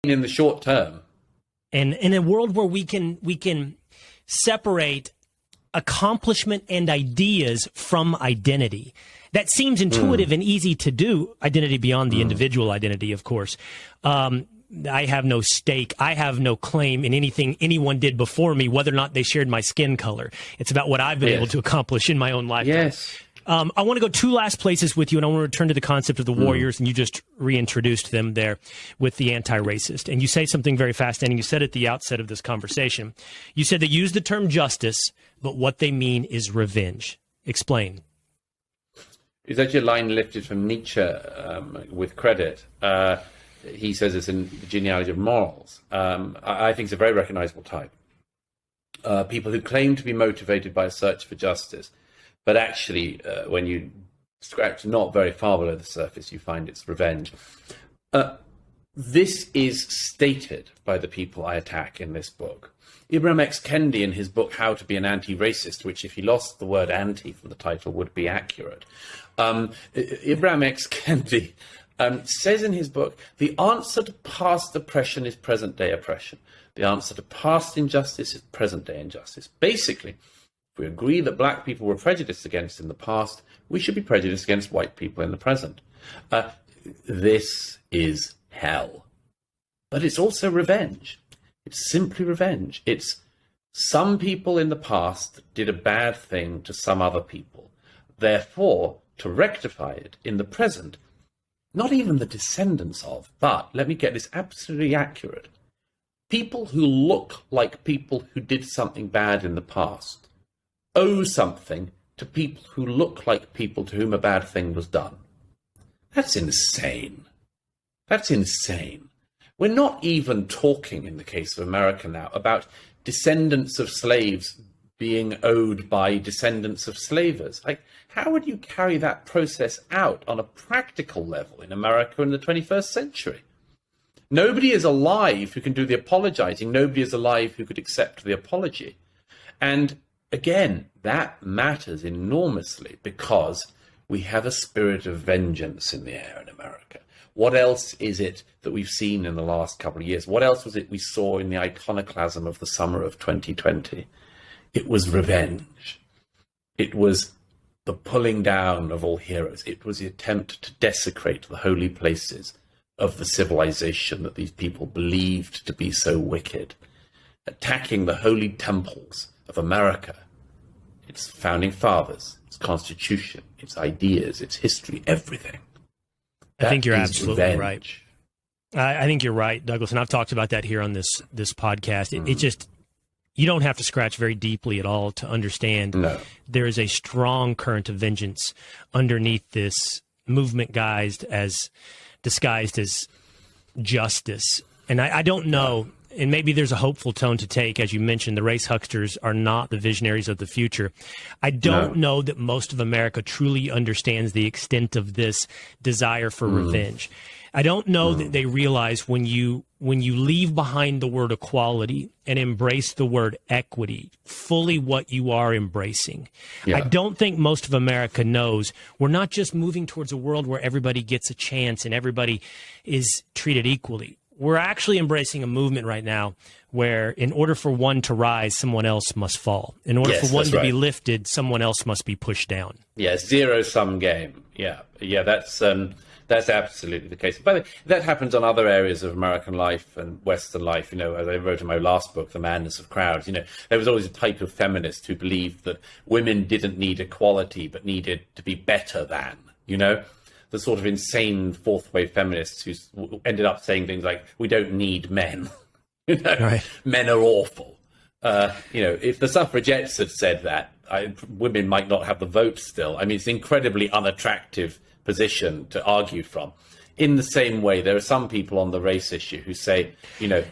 in the short term. And in a world where we can separate accomplishment and ideas from identity, that seems intuitive and easy to do. Identity beyond the individual identity, of course. I have no stake. I have no claim in anything anyone did before me, whether or not they shared my skin color. It's about what I've been able to accomplish in my own lifetime. Yes. I want to go two last places with you, and I want to return to the concept of the warriors, and you just reintroduced them there with the anti-racist. And you say something very fascinating. You said at the outset of this conversation, you said they use the term justice, but what they mean is revenge. Explain. It's actually a line lifted from Nietzsche with credit. He says it's in the genealogy of morals. I think it's a very recognizable type. People who claim to be motivated by a search for justice, but actually, when you scratch not very far below the surface, you find it's revenge. This is stated by the people I attack in this book. Ibram X. Kendi, in his book How to Be an Anti-Racist, which if he lost the word anti from the title would be accurate, Ibram X. Kendi says in his book, the answer to past oppression is present-day oppression. The answer to past injustice is present-day injustice. Basically, if we agree that black people were prejudiced against in the past, we should be prejudiced against white people in the present. This is hell. But it's also revenge. It's simply revenge. It's some people in the past did a bad thing to some other people. Therefore, to rectify it in the present, not even the descendants of, but let me get this absolutely accurate, people who look like people who did something bad in the past owe something to people who look like people to whom a bad thing was done. That's insane. That's insane. We're not even talking, in the case of America now, about descendants of slaves being owed by descendants of slavers. Like, how would you carry that process out on a practical level in America in the 21st century? Nobody is alive who can do the apologizing. Nobody is alive who could accept the apology. And again, that matters enormously because we have a spirit of vengeance in the air in America. What else is it that we've seen in the last couple of years? What else was it we saw in the iconoclasm of the summer of 2020? It was revenge. It was the pulling down of all heroes. It was the attempt to desecrate the holy places of the civilization that these people believed to be so wicked. Attacking the holy temples of America, its founding fathers, its constitution, its ideas, its history, everything. I think you're absolutely right. I think you're right, Douglas, and I've talked about that here on this podcast. It just, you don't have to scratch very deeply at all to understand there is a strong current of vengeance underneath this movement disguised as justice. And I don't know, and maybe there's a hopeful tone to take. As you mentioned, the race hucksters are not the visionaries of the future. I don't know that most of America truly understands the extent of this desire for revenge. I don't know that they realize when you leave behind the word equality and embrace the word equity, fully what you are embracing. I don't think most of America knows we're not just moving towards a world where everybody gets a chance and everybody is treated equally. We're actually embracing a movement right now where in order for one to rise, someone else must fall. In order for one to be lifted, someone else must be pushed down. Yeah, zero-sum game. Yeah, that's absolutely the case. By the way, that happens on other areas of American life and Western life. You know, as I wrote in my last book, The Madness of Crowds, you know, there was always a type of feminist who believed that women didn't need equality, but needed to be better than, you know? The sort of insane fourth wave feminists who ended up saying things like, we don't need men. You know, men are awful. You know, if the suffragettes had said that, women might not have the vote still. I mean, it's an incredibly unattractive position to argue from. In the same way, there are some people on the race issue who say, you know,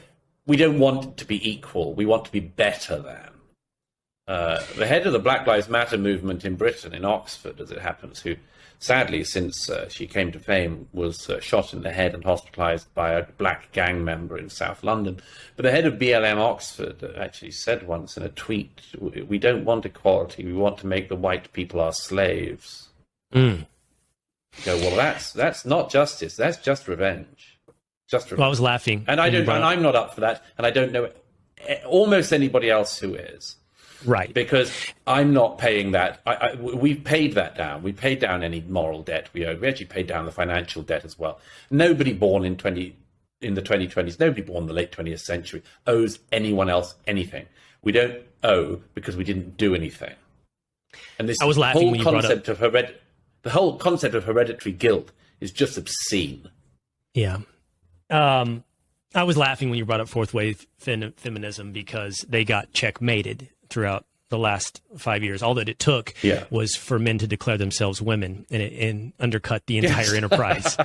we don't want to be equal, we want to be better than. The head of the Black Lives Matter movement in Britain, in Oxford, as it happens, who sadly, since she came to fame, was shot in the head and hospitalised by a black gang member in South London. But the head of BLM Oxford actually said once in a tweet, we don't want equality, we want to make the white people our slaves. You go, well, that's not justice, that's just revenge. Just Well, I was laughing. and I'm not up for that, and I don't know almost anybody else who is. Right. Because I'm not paying that. We've paid that down. We paid down any moral debt we owed. We actually paid down the financial debt as well. Nobody born in the 2020s, nobody born in the late 20th century owes anyone else anything. We don't owe because we didn't do anything. And this I was laughing whole when you brought concept of the whole concept of hereditary guilt is just obscene. Yeah. I was laughing when you brought up fourth wave feminism because they got checkmated throughout the last 5 years. All that it took was for men to declare themselves women and undercut the entire enterprise.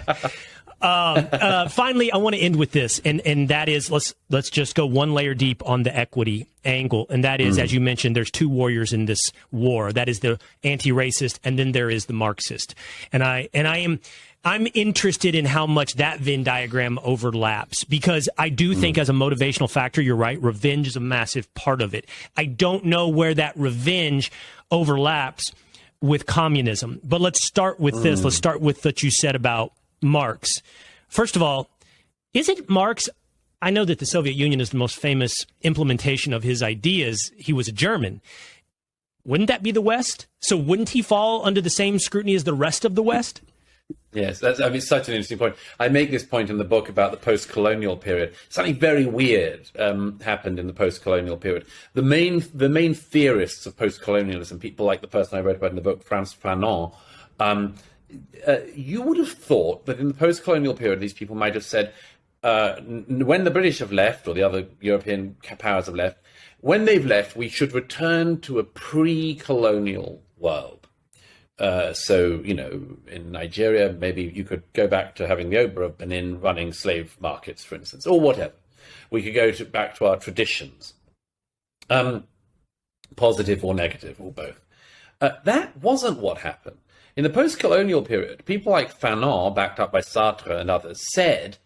Finally, I want to end with this, and that is let's just go one layer deep on the equity angle, and that is, as you mentioned, there's two warriors in this war. That is the anti-racist, and then there is the Marxist. And I'm interested in how much that Venn diagram overlaps, because I do think as a motivational factor, you're right, revenge is a massive part of it. I don't know where that revenge overlaps with communism. But let's start with this. Let's start with what you said about Marx. First of all, isn't Marx, I know that the Soviet Union is the most famous implementation of his ideas. He was a German. Wouldn't that be the West? So wouldn't he fall under the same scrutiny as the rest of the West? Yes, it's such an interesting point. I make this point in the book about the post-colonial period. Something very weird happened in the post-colonial period. The main theorists of post-colonialism, people like the person I wrote about in the book, Frantz Fanon, you would have thought that in the post-colonial period, these people might have said, when the British have left, or the other European powers have left, when they've left, we should return to a pre-colonial world. So, in Nigeria, maybe you could go back to having the Oba of Benin running slave markets, for instance, or whatever. We could go back to our traditions, positive or negative, or both. That wasn't what happened. In the post-colonial period, people like Fanon, backed up by Sartre and others, said,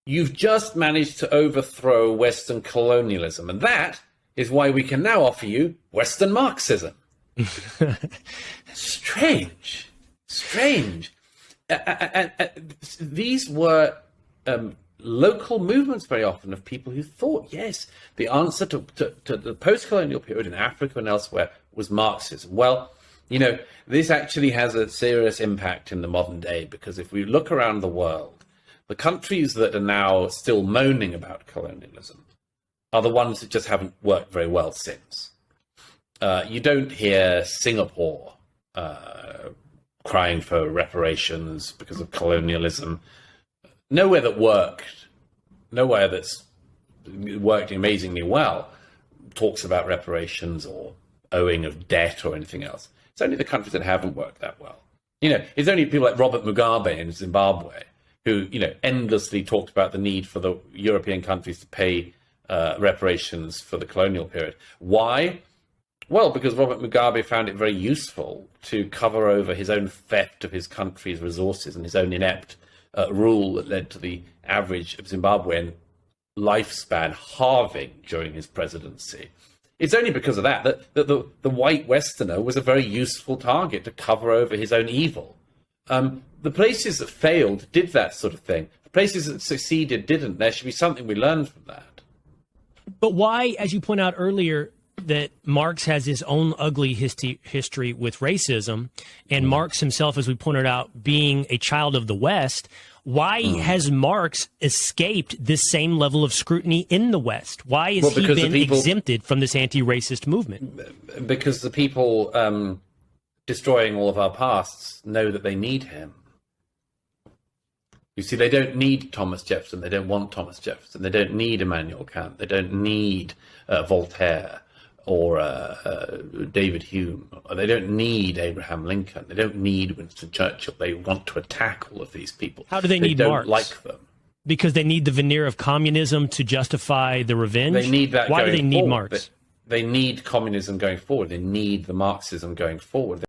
you've just managed to overthrow Western colonialism, and that is why we can now offer you Western Marxism. Strange. These were local movements very often of people who thought, yes, the answer to the post-colonial period in Africa and elsewhere was Marxism. Well, this actually has a serious impact in the modern day, because if we look around the world, the countries that are now still moaning about colonialism are the ones that just haven't worked very well since. You don't hear Singapore crying for reparations because of colonialism. Nowhere that's worked amazingly well talks about reparations or owing of debt or anything else. It's only the countries that haven't worked that well. It's only people like Robert Mugabe in Zimbabwe who, endlessly talked about the need for the European countries to pay reparations for the colonial period. Why? Well, because Robert Mugabe found it very useful to cover over his own theft of his country's resources and his own inept rule that led to the average Zimbabwean lifespan halving during his presidency. It's only because of that the white Westerner was a very useful target to cover over his own evil. The places that failed did that sort of thing. The places that succeeded didn't. There should be something we learned from that. But why, as you point out earlier, that Marx has his own ugly history with racism, and Marx himself, as we pointed out, being a child of the West, why has Marx escaped this same level of scrutiny in the West? Why has he been exempted from this anti-racist movement? Because the people destroying all of our pasts know that they need him. You see, they don't need Thomas Jefferson. They don't want Thomas Jefferson. They don't need Immanuel Kant. They don't need Voltaire or David Hume. They don't need Abraham Lincoln. They don't need Winston Churchill. They want to attack all of these people. How do they need Marx? They don't like them. Because they need the veneer of communism to justify the revenge? They need that. Why do they need forward. Marx? They need communism going forward. They need the Marxism going forward.